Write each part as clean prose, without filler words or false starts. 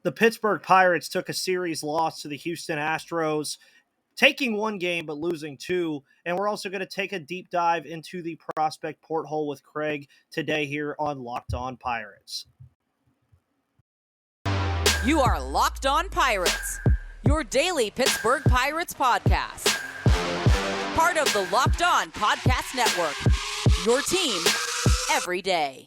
the Pittsburgh Pirates took a series loss to the Houston Astros, taking one game but losing two. And we're also going to take a deep dive into the prospect Porthole with Craig today here on Locked On Pirates. You are Locked On Pirates, your daily Pittsburgh Pirates podcast. Part of the Locked On Podcast Network, your team every day.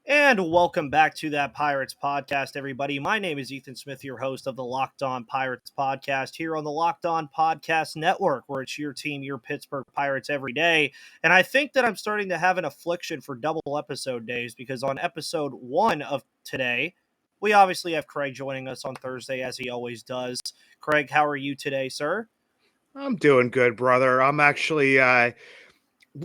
And welcome back to that Pirates podcast, everybody. My name is Ethan Smith, your host of the Locked On Pirates podcast here on the Locked On Podcast Network, where it's your team, your Pittsburgh Pirates every day. And I think that I'm starting to have an affliction for double episode days because on episode 1 of today, we obviously have Craig joining us on Thursday, as he always does. Craig, how are you today, sir? I'm doing good, brother. I'm actually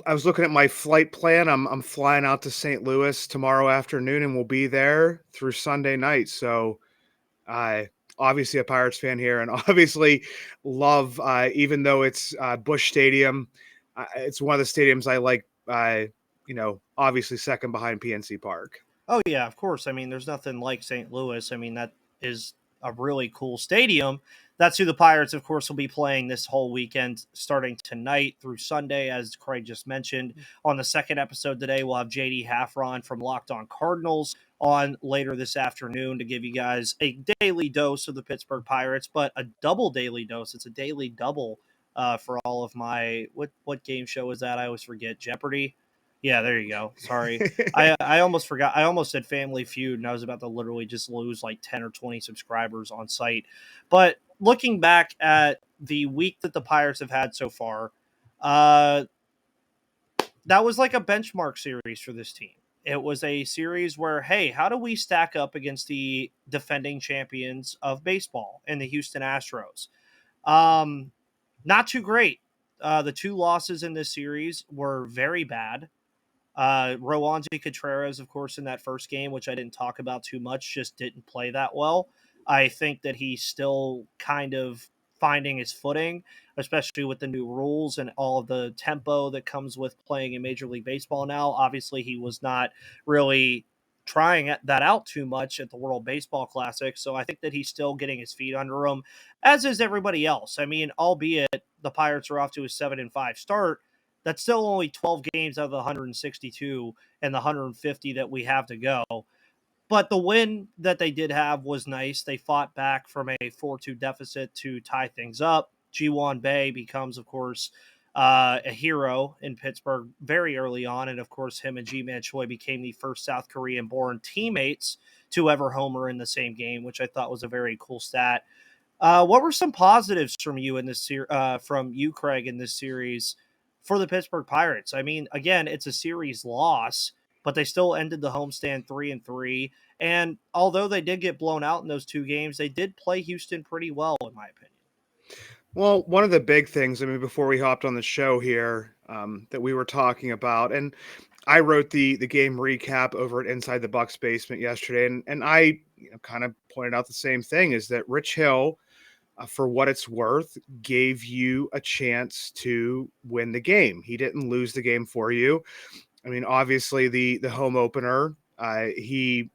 I was looking at my flight plan. I'm flying out to St. Louis tomorrow afternoon, and we'll be there through Sunday night. So I obviously a Pirates fan here, and obviously love, even though it's Busch Stadium, it's one of the stadiums I like, obviously second behind PNC Park. Oh, yeah, of course. I mean, there's nothing like St. Louis. I mean, that is a really cool stadium. That's who the Pirates, of course, will be playing this whole weekend, starting tonight through Sunday, as Craig just mentioned. On the second episode today, we'll have JD Haffron from Locked On Cardinals on later this afternoon to give you guys a daily dose of the Pittsburgh Pirates, but a double daily dose. It's a daily double for all of my what game show is that? I always forget. Jeopardy. Yeah, there you go. Sorry. I almost forgot. I almost said Family Feud, and I was about to literally just lose like 10 or 20 subscribers on site. But looking back at the week that the Pirates have had so far, that was like a benchmark series for this team. It was a series where, hey, how do we stack up against the defending champions of baseball and the Houston Astros? Not too great. The two losses in this series were very bad. Roansy Contreras, of course, in that first game, which I didn't talk about too much, just didn't play that well. I think that he's still kind of finding his footing, especially with the new rules and all of the tempo that comes with playing in Major League Baseball now. Obviously, he was not really trying that out too much at the World Baseball Classic, so I think that he's still getting his feet under him, as is everybody else. I mean, albeit the Pirates are off to a 7-5 start, that's still only 12 games out of the 162 and the 150 that we have to go. But the win that they did have was nice. They fought back from a 4-2 deficit to tie things up. Ji-Hwan Bae becomes, of course, a hero in Pittsburgh very early on. And, of course, him and Ji-Man Choi became the first South Korean-born teammates to ever homer in the same game, which I thought was a very cool stat. What were some positives from you in this from you, Craig, in this series for the Pittsburgh Pirates? I mean, again, it's a series loss, but they still ended the homestand 3-3. And although they did get blown out in those two games, they did play Houston pretty well, in my opinion. Well, one of the big things, I mean, before we hopped on the show here, that we were talking about, and I wrote the game recap over at Inside the Bucks Basement yesterday, and I kind of pointed out the same thing, is that Rich Hill, for what it's worth, gave you a chance to win the game. He didn't lose the game for you. I mean, obviously the home opener, he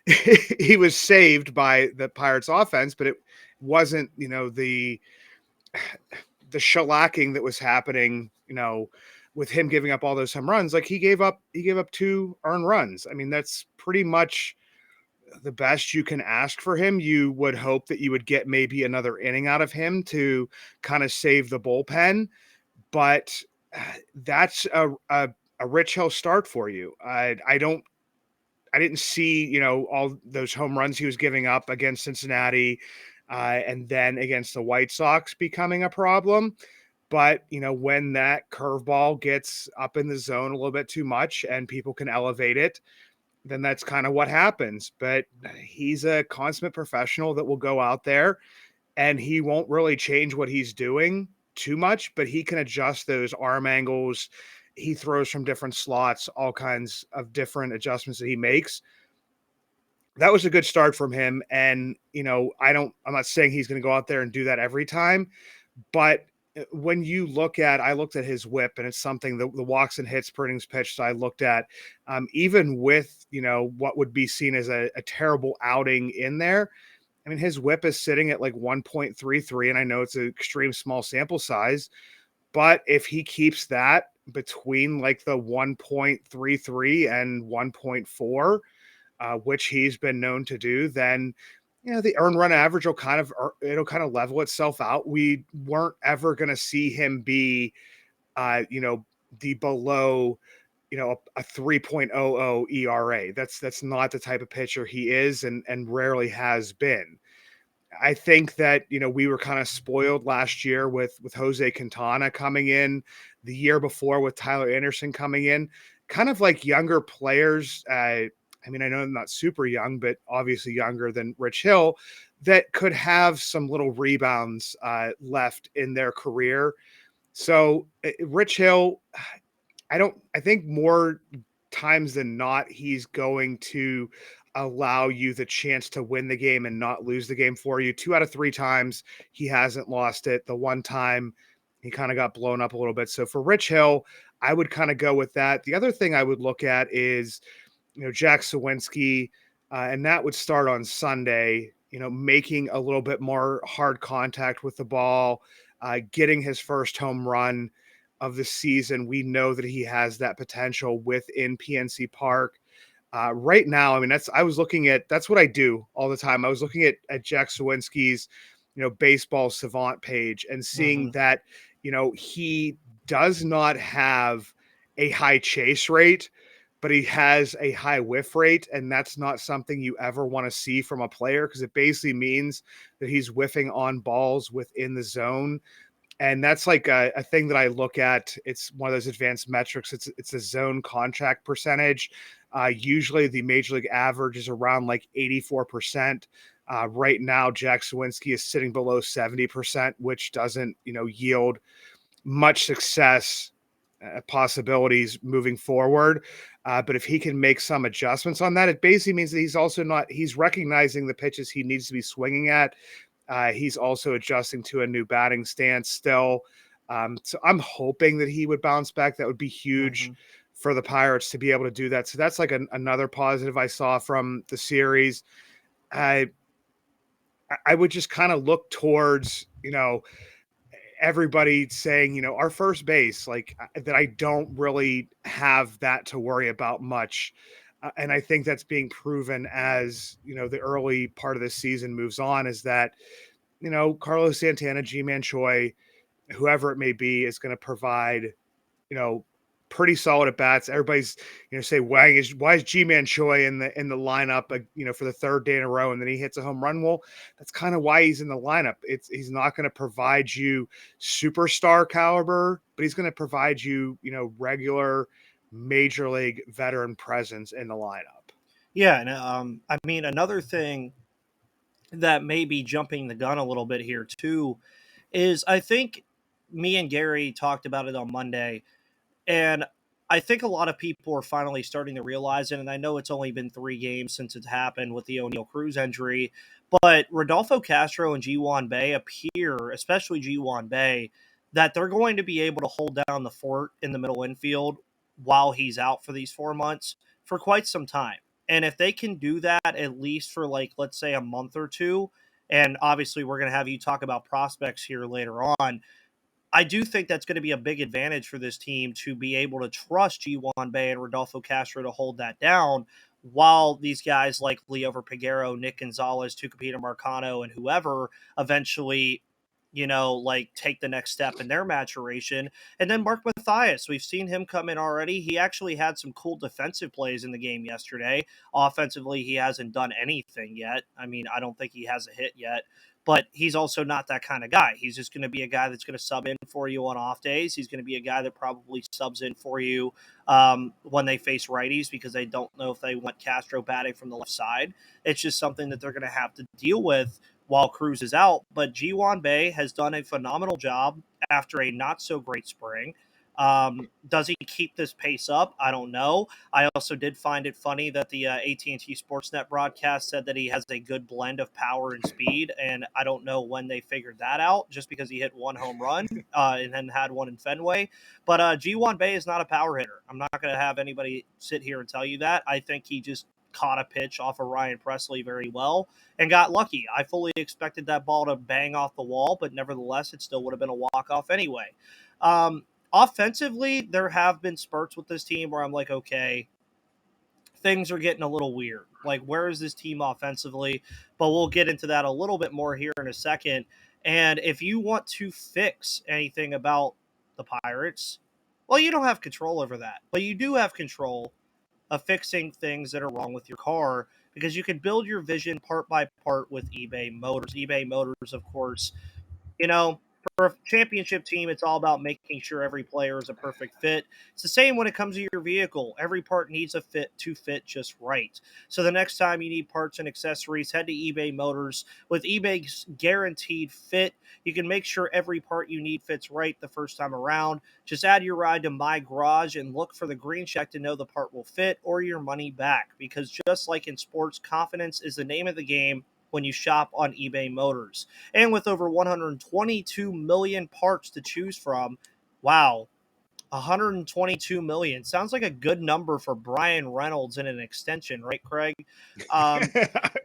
he was saved by the Pirates offense, but it wasn't, the shellacking that was happening, with him giving up all those home runs. Like he gave up 2 earned runs. I mean, that's pretty much the best you can ask for him. You would hope that you would get maybe another inning out of him to kind of save the bullpen, but that's a Rich Hill start for you. I didn't see, all those home runs he was giving up against Cincinnati, and then against the White Sox becoming a problem. But, when that curveball gets up in the zone a little bit too much and people can elevate it, then that's kind of what happens. But he's a consummate professional that will go out there and he won't really change what he's doing too much, but he can adjust those arm angles. He throws from different slots, all kinds of different adjustments that he makes. that was a good start from him. And, I'm not saying he's going to go out there and do that every time, but when you I looked at his whip, and it's something the walks and hits per innings pitched I looked at, even with, what would be seen as a terrible outing in there. I mean, his whip is sitting at like 1.33, and I know it's an extreme small sample size, but if he keeps that between like the 1.33 and 1.4, which he's been known to do, then the earned run average will it'll kind of level itself out. We weren't ever going to see him be, the below, a 3.00 ERA. That's not the type of pitcher he is, and rarely has been. I think that, we were kind of spoiled last year with Jose Quintana coming in, the year before with Tyler Anderson coming in, kind of like younger players. I mean, I know I'm not super young, but obviously younger than Rich Hill, that could have some little rebounds left in their career. So Rich Hill, I think more times than not, he's going to allow you the chance to win the game and not lose the game for you. 2 out of 3 times he hasn't lost it. The one time he kind of got blown up a little bit. So for Rich Hill, I would kind of go with that. The other thing I would look at is, Jack Sawinski, and that would start on Sunday, making a little bit more hard contact with the ball, getting his first home run of the season. We know that he has that potential within PNC Park. Right now, I mean, that's what I do all the time. I was looking at Jack Sawinski's, baseball savant page, and seeing that, he does not have a high chase rate, but he has a high whiff rate. And that's not something you ever want to see from a player, because it basically means that he's whiffing on balls within the zone. And that's like a thing that I look at. It's one of those advanced metrics. It's a zone contact percentage. Usually the major league average is around like 84%. Right now, Jack Sawinski is sitting below 70%, which doesn't, yield much success possibilities moving forward. But if he can make some adjustments on that, it basically means that he's recognizing the pitches he needs to be swinging at. He's also adjusting to a new batting stance still. So I'm hoping that he would bounce back. That would be huge for the Pirates to be able to do that. So that's like another positive I saw from the series. I would just kind of look towards, everybody saying, our first base, like that. I don't really have that to worry about much. And I think that's being proven as, the early part of the season moves on, is that, Carlos Santana, G-Man Choi, whoever it may be, is going to provide, pretty solid at bats. Everybody's, say, why is G-Man Choi in the lineup, for the third day in a row, and then he hits a home run? Well, that's kind of why he's in the lineup. He's not going to provide you superstar caliber, but he's going to provide you, regular major league veteran presence in the lineup. Yeah, and I mean, another thing that may be jumping the gun a little bit here too is, I think me and Gary talked about it on Monday, and I think a lot of people are finally starting to realize it. And I know it's only been 3 games since it's happened with the O'Neal Cruz injury, but Rodolfo Castro and G1 Bay appear, especially G1 Bay, that they're going to be able to hold down the fort in the middle infield while he's out for these 4 months for quite some time. And if they can do that, at least for, like, let's say a month or two, and obviously we're going to have you talk about prospects here later on, I do think that's going to be a big advantage for this team to be able to trust G1 Bay and Rodolfo Castro to hold that down, while these guys like Liover Peguero, Nick Gonzalez, Tucupita Marcano, and whoever eventually, like, take the next step in their maturation. And then Mark Mathias, we've seen him come in already. He actually had some cool defensive plays in the game yesterday. Offensively, he hasn't done anything yet. I mean, I don't think he has a hit yet, but he's also not that kind of guy. He's just going to be a guy that's going to sub in for you on off days. He's going to be a guy that probably subs in for you when they face righties, because they don't know if they want Castro batting from the left side. It's just something that they're going to have to deal with while Cruz is out. But G1 Bay has done a phenomenal job after a not so great spring. Does he keep this pace up? I don't know. I also did find it funny that the AT&T Sportsnet broadcast said that he has a good blend of power and speed, and I don't know when they figured that out, just because he hit one home run and then had one in Fenway. But G1 Bay is not a power hitter. I'm not going to have anybody sit here and tell you that. I think he just caught a pitch off of Ryan Presley very well and got lucky. I fully expected that ball to bang off the wall, but nevertheless, it still would have been a walk-off anyway. Offensively, there have been spurts with this team where I'm like, okay, things are getting a little weird. Like, where is this team offensively? But we'll get into that a little bit more here in a second. And if you want to fix anything about the Pirates, well, you don't have control over that. But you do have control of fixing things that are wrong with your car, because you can build your vision part by part with eBay Motors. eBay Motors, of course, for a championship team, it's all about making sure every player is a perfect fit. It's the same when it comes to your vehicle. Every part needs a fit to fit just right. So the next time you need parts and accessories, head to eBay Motors. With eBay's guaranteed fit, you can make sure every part you need fits right the first time around. Just add your ride to My Garage and look for the green check to know the part will fit or your money back. Because just like in sports, confidence is the name of the game when you shop on eBay Motors. And with over 122 million parts to choose from, wow, 122 million. Sounds like a good number for Brian Reynolds in an extension, right, Craig?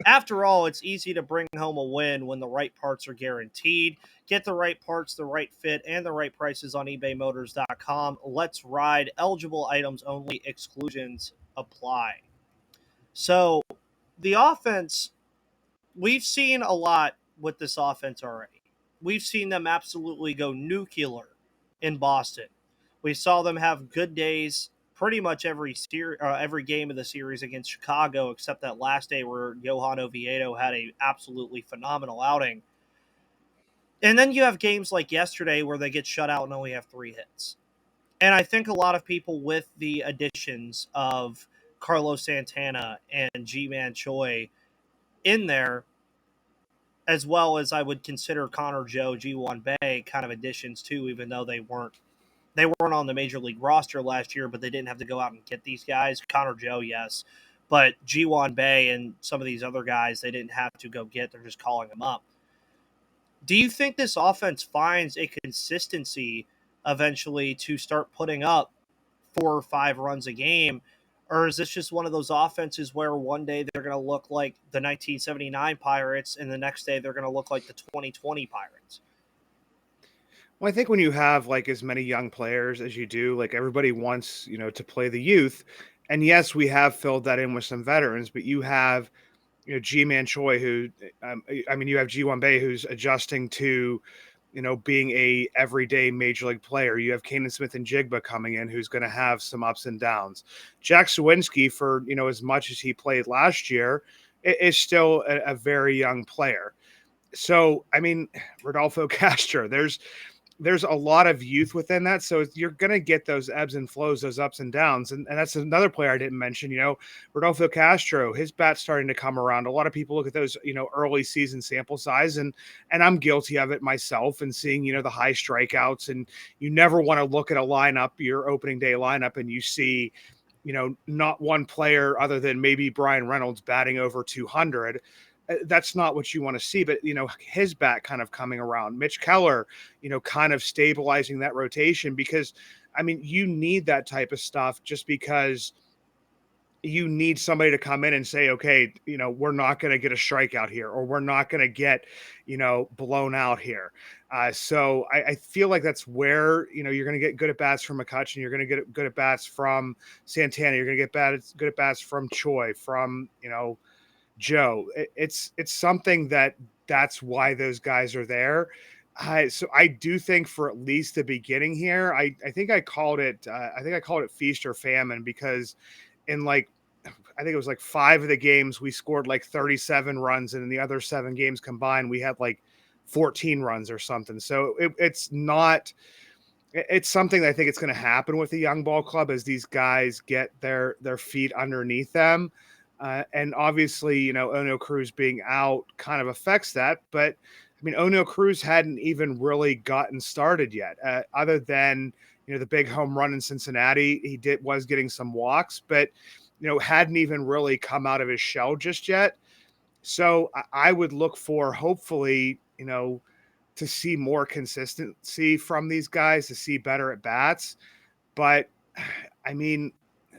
After all, it's easy to bring home a win when the right parts are guaranteed. Get the right parts, the right fit, and the right prices on ebaymotors.com. Let's ride. Eligible items only. Exclusions apply. So the offense, we've seen a lot with this offense already. We've seen them absolutely go nuclear in Boston. We saw them have good days pretty much every game of the series against Chicago, except that last day where Johan Oviedo had a absolutely phenomenal outing. And then you have games like yesterday where they get shut out and only have 3 hits. And I think a lot of people, with the additions of Carlos Santana and G-Man Choi in there, as well as I would consider Connor Joe, G1 Bay kind of additions too, even though they weren't on the major league roster last year, but they didn't have to go out and get these guys. Connor Joe, yes, but G1 Bay and some of these other guys they didn't have to go get. They're just calling them up. Do you think this offense finds a consistency eventually to start putting up 4 or 5 runs a game? Or is this just one of those offenses where one day they're going to look like the 1979 Pirates and the next day they're going to look like the 2020 Pirates? Well, I think when you have like as many young players as you do, like everybody wants, to play the youth. And yes, we have filled that in with some veterans, but you have, G-Man Choi, who, you have G1 Bay, who's adjusting to, being a everyday major league player. You have Kanan Smith and Jigba coming in, who's going to have some ups and downs. Jack Sawinski, for, as much as he played last year, is still a very young player. So, Rodolfo Castro, there's a lot of youth within that. So you're going to get those ebbs and flows, those ups and downs. And that's another player I didn't mention, Rodolfo Castro, his bat's starting to come around. A lot of people look at those, early season sample size, and I'm guilty of it myself, and seeing, the high strikeouts. And you never want to look at a lineup, your opening day lineup, and you see, not one player other than maybe Brian Reynolds batting over 200. That's not what you want to see, but, his bat kind of coming around. Mitch Keller, kind of stabilizing that rotation, because, you need that type of stuff, just because you need somebody to come in and say, okay, we're not going to get a strikeout here, or we're not going to get, blown out here. So I feel like that's where, you're going to get good at bats from McCutcheon. You're going to get good at bats from Santana. You're going to get good at bats from Choi, from, Joe. It's something that's why those guys are there. So I do think for at least the beginning here, I think I called it feast or famine, because in I think it was 5 of the games we scored 37 runs, and in the other 7 games combined we had 14 runs or something. So it's something that I think it's going to happen with the young ball club as these guys get their feet underneath them. And obviously, Ono Cruz being out kind of affects that. But I mean, O'Neal Cruz hadn't even really gotten started yet, other than the big home run in Cincinnati. He was getting some walks, but hadn't even really come out of his shell just yet. So I would look for, hopefully, to see more consistency from these guys, to see better at bats. But I mean,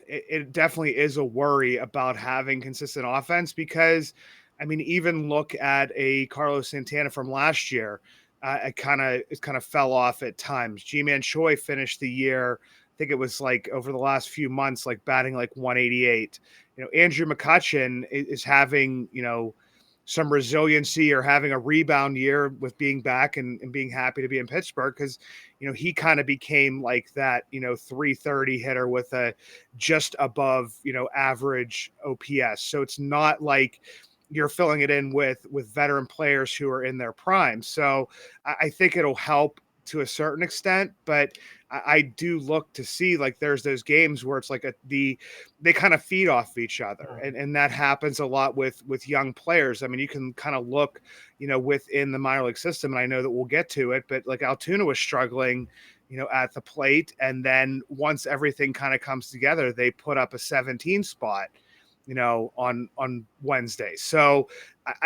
it definitely is a worry about having consistent offense because, I mean, even look at a Carlos Santana from last year. It kind of fell off at times. G-Man Choi finished the year, I think it was like over the last few months, like batting like 188. Andrew McCutchen is having, some resiliency or having a rebound year with being back and being happy to be in Pittsburgh because, he kind of became like that, 330 hitter with a just above, average OPS. So it's not like you're filling it in with veteran players who are in their prime. So I think it'll help to a certain extent, but I do look to see like there's those games where it's like they kind of feed off each other, and that happens a lot with young players. I mean, you can kind of look, within the minor league system, and I know that we'll get to it, but like Altoona was struggling, at the plate, and then once everything kind of comes together, they put up a 17 spot, on Wednesday. So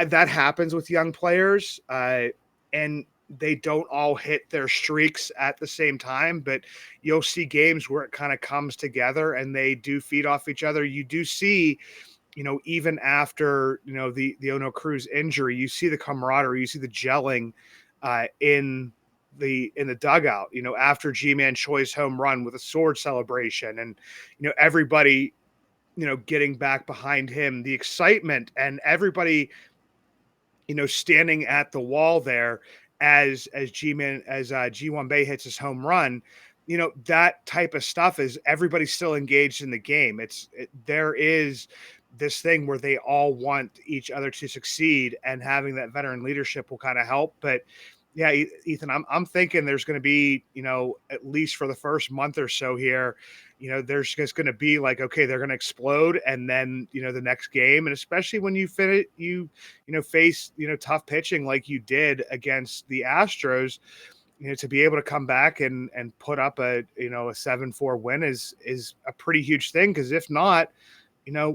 that happens with young players, and they don't all hit their streaks at the same time, but you'll see games where it kind of comes together and they do feed off each other. You do see, even after, the O'Neal Cruz injury, you see the camaraderie, you see the gelling in the dugout, after G-Man Choi's home run with a sword celebration and, everybody, getting back behind him, the excitement and everybody, standing at the wall there as G1 Bay hits his home run, that type of stuff is everybody's still engaged in the game. There is this thing where they all want each other to succeed, and having that veteran leadership will kind of help. But yeah, Ethan, I'm thinking there's going to be, at least for the first month or so here, there's just going to be like, okay, they're going to explode. And then, the next game, and especially when you face, tough pitching like you did against the Astros, to be able to come back and put up a 7-4 win is a pretty huge thing. Cause if not,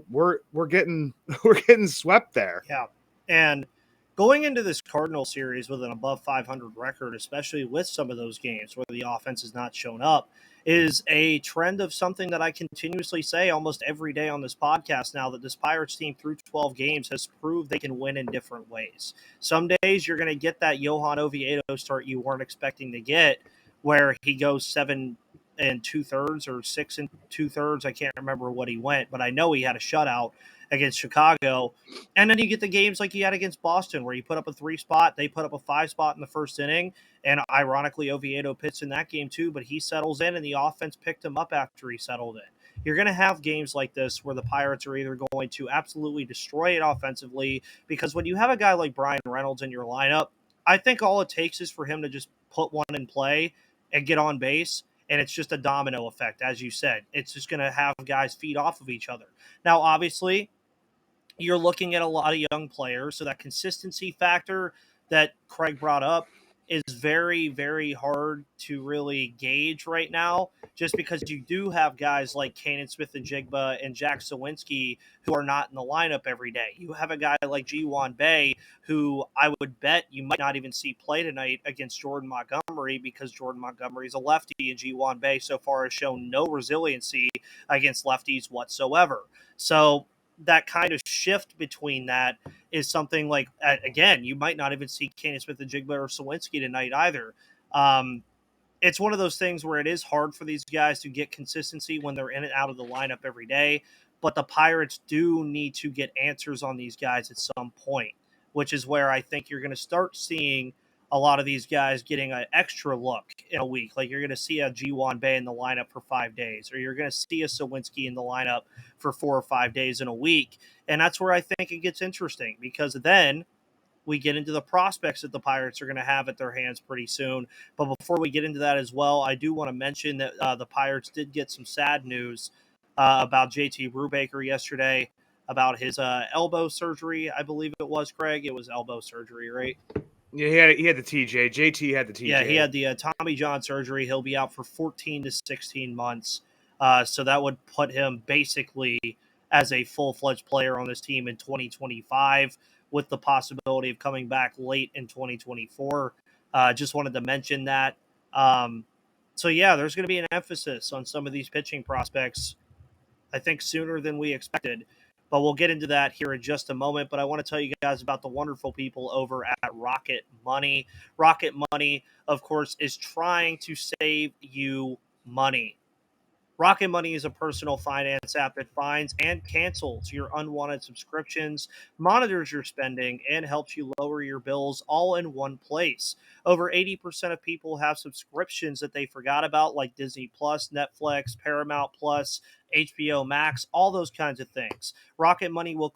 we're getting, we're getting swept there. Yeah. And going into this Cardinal series with an above 500 record, especially with some of those games where the offense has not shown up, is a trend of something that I continuously say almost every day on this podcast now, that this Pirates team through 12 games has proved they can win in different ways. Some days you're going to get that Johan Oviedo start you weren't expecting to get, where he goes 7 2/3 or 6 2/3. I can't remember what he went, but I know he had a shutout against Chicago. And then you get the games like he had against Boston, where he put up a 3 spot, they put up a 5 spot in the first inning. And ironically, Oviedo pitched in that game too, but he settles in and the offense picked him up after he settled in. You're going to have games like this where the Pirates are either going to absolutely destroy it offensively, because when you have a guy like Brian Reynolds in your lineup, I think all it takes is for him to just put one in play and get on base. And it's just a domino effect, as you said. It's just going to have guys feed off of each other. Now, obviously, you're looking at a lot of young players, so that consistency factor that Craig brought up is very, very hard to really gauge right now, just because you do have guys like Kanan Smith-Njigba and Jack Sawinski who are not in the lineup every day. You have a guy like G1 Bay, who I would bet you might not even see play tonight against Jordan Montgomery, because Jordan Montgomery is a lefty, and G1 Bay so far has shown no resiliency against lefties whatsoever. So that kind of shift between that is something like, again, you might not even see Kanan Smith-Njigba or Sawinski tonight either. It's one of those things where it is hard for these guys to get consistency when they're in and out of the lineup every day, but the Pirates do need to get answers on these guys at some point, which is where I think you're going to start seeing a lot of these guys getting an extra look in a week. Like you're going to see a G1 Bay in the lineup for 5 days, or you're going to see a Sawinski in the lineup for 4 or 5 days in a week. And that's where I think it gets interesting, because then we get into the prospects that the Pirates are going to have at their hands pretty soon. But before we get into that as well, I do want to mention that the Pirates did get some sad news about JT Brubaker yesterday, about his elbow surgery. I believe it was, Craig. It was elbow surgery, right? Yeah, he had the TJ. JT had the TJ. Yeah, he had the Tommy John surgery. He'll be out for 14 to 16 months. So that would put him basically as a full-fledged player on this team in 2025 with the possibility of coming back late in 2024. Just wanted to mention that. So, yeah, there's going to be an emphasis on some of these pitching prospects, I think, sooner than we expected. But we'll get into that here in just a moment. But I want to tell you guys about the wonderful people over at Rocket Money. Rocket Money, of course, is trying to save you money. Rocket Money is a personal finance app that finds and cancels your unwanted subscriptions, monitors your spending, and helps you lower your bills all in one place. Over 80% of people have subscriptions that they forgot about, like Disney Plus, Netflix, Paramount Plus, HBO Max, all those kinds of things. Rocket Money will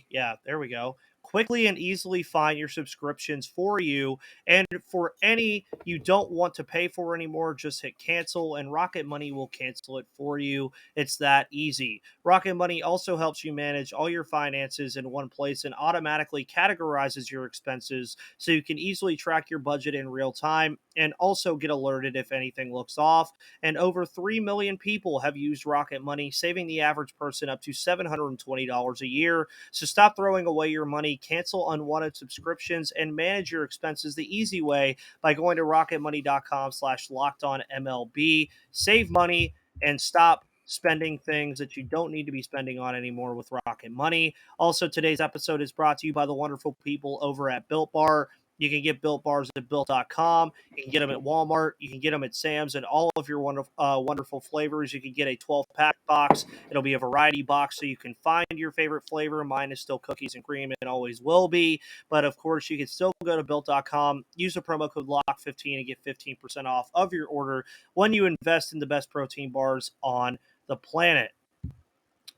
yeah, there we go, quickly and easily find your subscriptions for you. And for any you don't want to pay for anymore, just hit cancel and Rocket Money will cancel it for you. It's that easy. Rocket Money also helps you manage all your finances in one place and automatically categorizes your expenses so you can easily track your budget in real time and also get alerted if anything looks off. And over 3 million people have used Rocket Money, saving the average person up to $720 a year. So stop throwing away your money, cancel unwanted subscriptions, and manage your expenses the easy way by going to rocketmoney.com/lockedonmlb. Save money and stop spending things that you don't need to be spending on anymore with Rocket Money. Also, today's episode is brought to you by the wonderful people over at Built Bar. You can get Built Bars at Built.com. You can get them at Walmart. You can get them at Sam's and all of your wonderful flavors. You can get a 12-pack box. It'll be a variety box so you can find your favorite flavor. Mine is still cookies and cream and always will be. But, of course, you can still go to Built.com, use the promo code LOCK15 and get 15% off of your order when you invest in the best protein bars on the planet.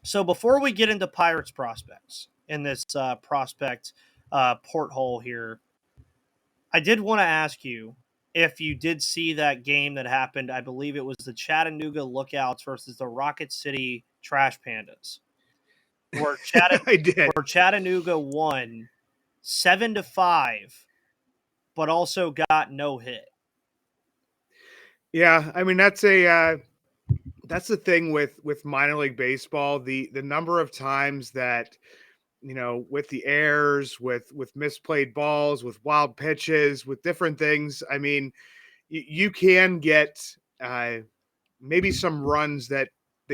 So before we get into Pirates prospects in this prospect porthole here, I did want to ask you if you did see that game that happened. I believe it was the Chattanooga Lookouts versus the Rocket City Trash Pandas, where I did. Chattanooga won 7-5, but also got no hit. Yeah, I mean that's the thing with minor league baseball. The number of times that with the errors, with misplayed balls, with wild pitches, with different things. I mean, you can get maybe some runs that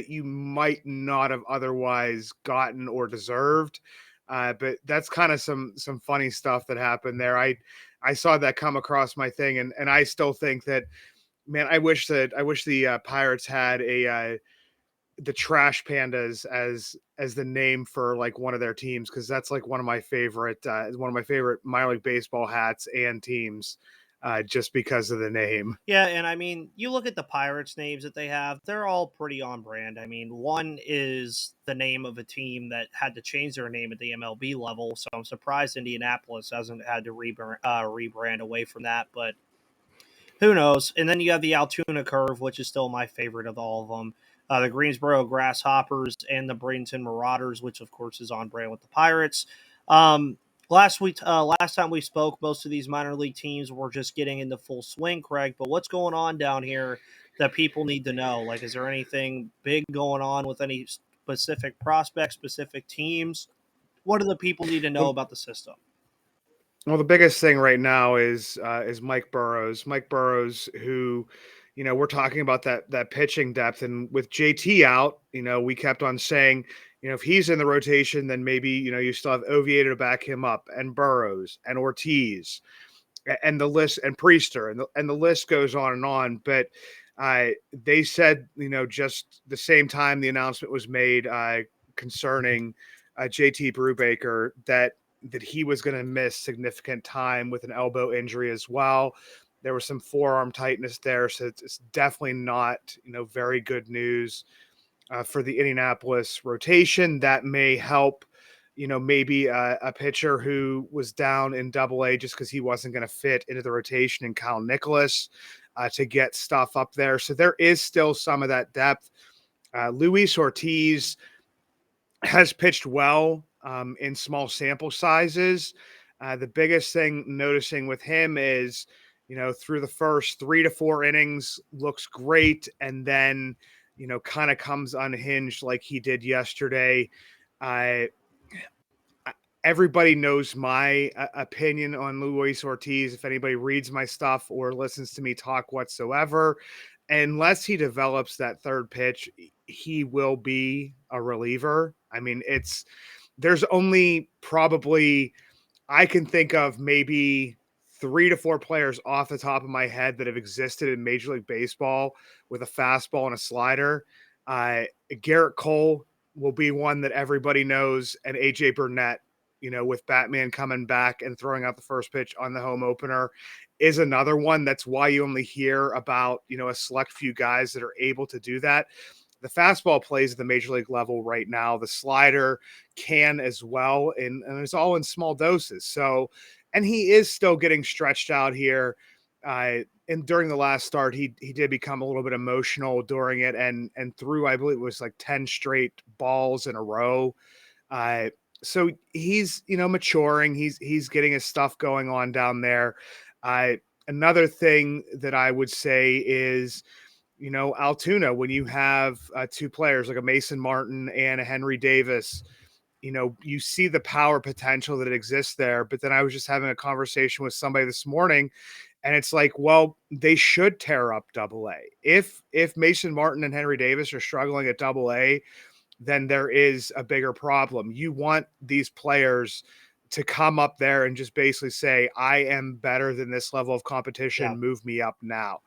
you might not have otherwise gotten or deserved. But that's kind of some funny stuff that happened there. I saw that come across my thing, and I still think that, man, I wish the Pirates had the Trash Pandas as the name for like one of their teams, because that's like one of my favorite minor league baseball hats and teams, just because of the name. Yeah, and I mean, you look at the Pirates names that they have, they're all pretty on brand. I mean, one is the name of a team that had to change their name at the MLB level, so I'm surprised Indianapolis hasn't had to rebrand away from that, but who knows? And then you have the Altoona Curve, which is still my favorite of all of them. The Greensboro Grasshoppers and the Bradenton Marauders, which of course is on brand with the Pirates. Last time we spoke, most of these minor league teams were just getting into full swing, Craig. But what's going on down here that people need to know? Like, is there anything big going on with any specific prospects, specific teams? What do the people need to know about the system? Well, the biggest thing right now is Mike Burrows. Mike Burrows, who, we're talking about that pitching depth, and with JT out, we kept on saying, if he's in the rotation, then maybe you still have Oviedo to back him up, and Burrows and Ortiz, and the list, and Priester, and the list goes on and on. But they said, just the same time the announcement was made concerning JT Brubaker, that he was going to miss significant time with an elbow injury as well. There was some forearm tightness there, so it's definitely not, very good news for the Indianapolis rotation. That may help, maybe a pitcher who was down in Double-A just because he wasn't going to fit into the rotation, and Kyle Nicholas to get stuff up there. So there is still some of that depth. Luis Ortiz has pitched well in small sample sizes. The biggest thing noticing with him is, through the first 3 to 4 innings looks great, and then, kind of comes unhinged like he did yesterday. Uh, Everybody knows my opinion on Luis Ortiz. If anybody reads my stuff or listens to me talk whatsoever, unless he develops that third pitch, he will be a reliever. I mean, there's only probably, I can think of maybe 3 to 4 players off the top of my head that have existed in Major League Baseball with a fastball and a slider. Uh, Garrett Cole will be one that everybody knows, and AJ Burnett, with Batman coming back and throwing out the first pitch on the home opener, is another one. That's why you only hear about, a select few guys that are able to do that. The fastball plays at the major league level right now. The slider can as well, and it's all in small doses. So, and he is still getting stretched out here. And during the last start, he did become a little bit emotional during it, and threw, I believe it was like 10 straight balls in a row. So he's, maturing. He's getting his stuff going on down there. Another thing that I would say is, Altoona, when you have 2 players like a Mason Martin and a Henry Davis, you see the power potential that exists there. But then I was just having a conversation with somebody this morning, and it's like, well, they should tear up Double-A. If Mason Martin and Henry Davis are struggling at Double-A, then there is a bigger problem. You want these players to come up there and just basically say, I am better than this level of competition. Yeah. Move me up now.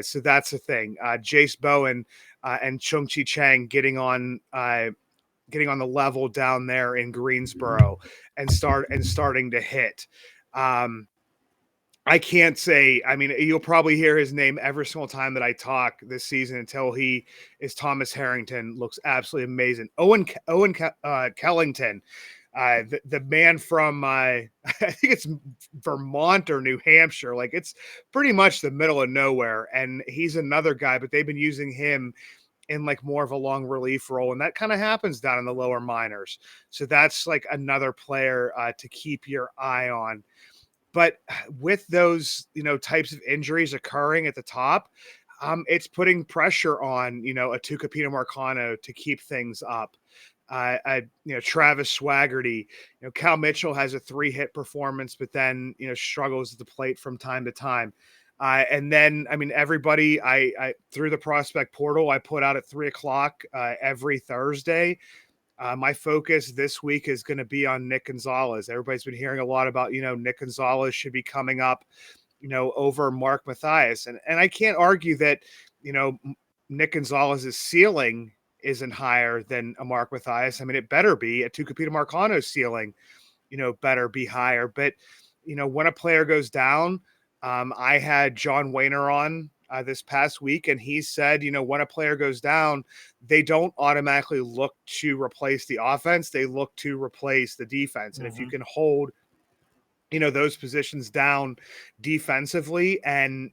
So that's the thing. Jace Bowen and Chung-Chi Chang getting on the level down there in Greensboro and starting to hit. I can't say, I mean, you'll probably hear his name every single time that I talk this season until he is Thomas Harrington. Looks absolutely amazing. Owen Kellington, the man from, I think it's Vermont or New Hampshire. Like, it's pretty much the middle of nowhere. And he's another guy, but they've been using him in like more of a long relief role. And that kind of happens down in the lower minors. So that's like another player to keep your eye on. But with those, types of injuries occurring at the top, it's putting pressure on, a Tucupita Marcano to keep things up. Travis Swaggerty, Cal Mitchell has a 3-hit performance, but then, struggles at the plate from time to time. And then, I mean, everybody, I through the prospect portal, I put out at 3:00 every Thursday. My focus this week is going to be on Nick Gonzalez. Everybody's been hearing a lot about, Nick Gonzalez should be coming up, over Mark Mathias. And I can't argue that, Nick Gonzalez's ceiling isn't higher than a Mark Mathias. I mean, it better be. A Tucupita Marcano's ceiling, better be higher. But, when a player goes down, I had John Wayner on this past week, and he said, when a player goes down, they don't automatically look to replace the offense. They look to replace the defense. And if you can hold, those positions down defensively and,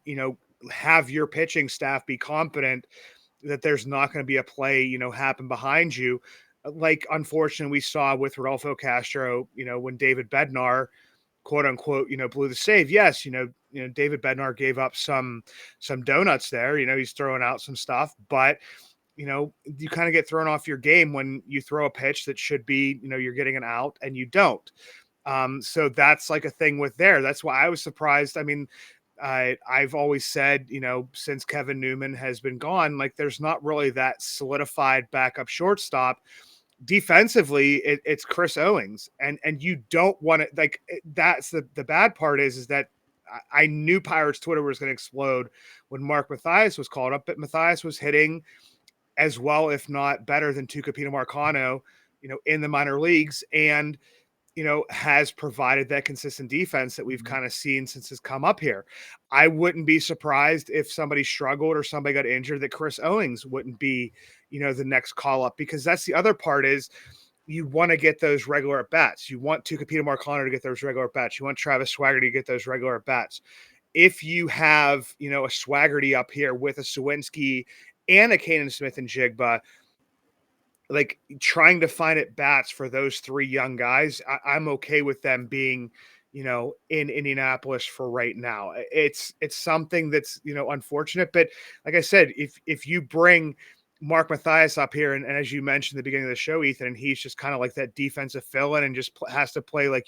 have your pitching staff be competent that there's not going to be a play, happen behind you. Like, unfortunately, we saw with Rodolfo Castro, when David Bednar, quote unquote, blew the save. Yes, David Bednar gave up some donuts there. He's throwing out some stuff, but you kind of get thrown off your game when you throw a pitch that should be, you're getting an out and you don't. So that's like a thing with there. That's why I was surprised. I mean, I've always said, since Kevin Newman has been gone, like there's not really that solidified backup shortstop. Defensively, it's Chris Owings, and you don't want to, like, that's the bad part is that I knew Pirates Twitter was going to explode when Mark Mathias was called up, but Mathias was hitting as well, if not better than Tucupita Marcano, in the minor leagues, and has provided that consistent defense that we've kind of seen since it's come up here. I wouldn't be surprised if somebody struggled or somebody got injured that Chris Owings wouldn't be, the next call up, because that's the other part is you want to get those regular at bats. You want Tucupita Marcano to get those regular at bats. You want Travis Swaggerty to get those regular at bats. If you have, a Swaggerty up here with a Sawinski and a Kanan Smith and Jigba, like trying to find at bats for those 3 young guys, I'm okay with them being, in Indianapolis for right now. It's something that's, unfortunate. But like I said, if you bring Mark Mathias up here, and as you mentioned at the beginning of the show, Ethan, and he's just kind of like that defensive fill-in and just has to play like,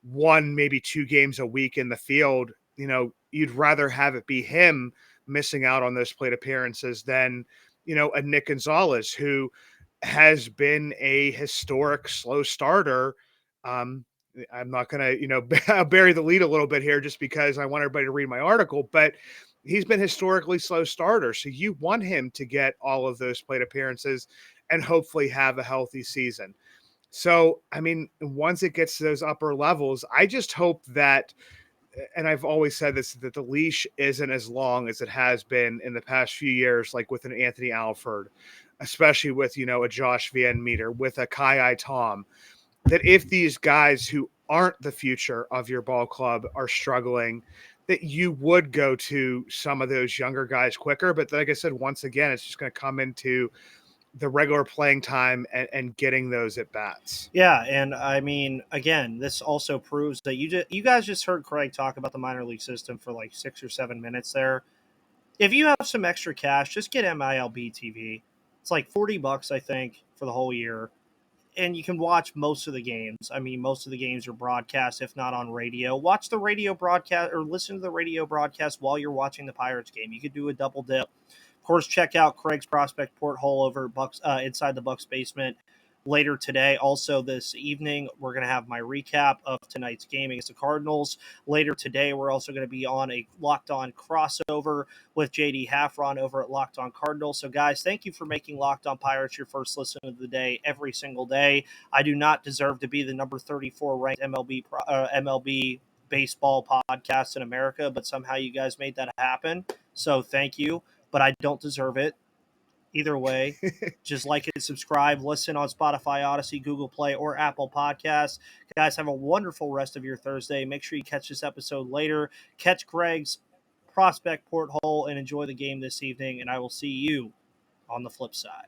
one, maybe 2 games a week in the field, you'd rather have it be him missing out on those plate appearances than, a Nick Gonzalez, who has been a historic slow starter. I'm not going to, bury the lead a little bit here just because I want everybody to read my article, but he's been historically slow starter. So you want him to get all of those plate appearances and hopefully have a healthy season. So, I mean, once it gets to those upper levels, I just hope that, and I've always said this, that the leash isn't as long as it has been in the past few years, like with an Anthony Alford, especially with, a Josh Van Meter, with a Kai Tom, that if these guys who aren't the future of your ball club are struggling, that you would go to some of those younger guys quicker. But like I said, once again, it's just going to come into the regular playing time and getting those at bats. Yeah, and I mean, again, this also proves that you guys just heard Craig talk about the minor league system for like 6 or 7 minutes there. If you have some extra cash, just get MILB TV. It's like $40, I think, for the whole year. And you can watch most of the games. I mean, most of the games are broadcast, if not on radio. Watch the radio broadcast or listen to the radio broadcast while you're watching the Pirates game. You could do a double dip. Of course, check out Craig's prospect porthole over Bucks inside the Bucks basement later today. Also, this evening, we're going to have my recap of tonight's game against the Cardinals. Later today, we're also going to be on a Locked On crossover with JD Haffron over at Locked On Cardinals. So, guys, thank you for making Locked On Pirates your first listen of the day every single day. I do not deserve to be the number 34 ranked MLB baseball podcast in America, but somehow you guys made that happen. So, thank you. But I don't deserve it. Either way, just like and subscribe, listen on Spotify, Odyssey, Google Play, or Apple Podcasts. Guys, have a wonderful rest of your Thursday. Make sure you catch this episode later. Catch Greg's prospect porthole and enjoy the game this evening, and I will see you on the flip side.